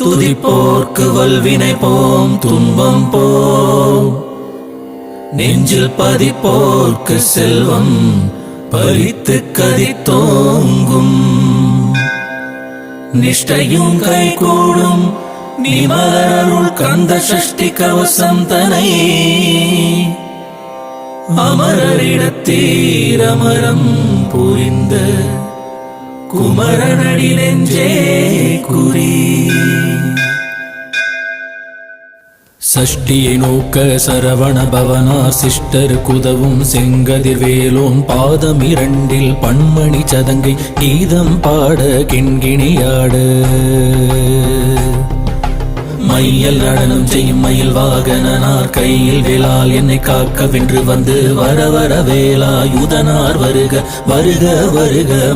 துதிப்போர்க்கு வல்வினை போம் துன்பம் போம், நெஞ்சில் பதிப்போர்க்கு செல்வம் பறித்து கதித்தோங்கும். நிஷ்டையும் கைகூடும் நீ மலரருள் கந்த சஷ்டி கவசம் தனை, அமரரிடத்தீரமரம் புரிந்த குமரனடி நெஞ்சே குறி. சஷ்டியை நோக்க சரவண பவனா சிஷ்டர் குதவும் செங்கதிர் வேலோன் பாதம் இரண்டில் பன்மணி சதங்கை கீதம் பாட கிண்கிணியாட. மையல் நடனம் செய்யும் மயில் வாகனார் கையில் வேளால் என்னை காக்க வென்று வந்து வர வர வேலாயுதனார் வருக வருக வருக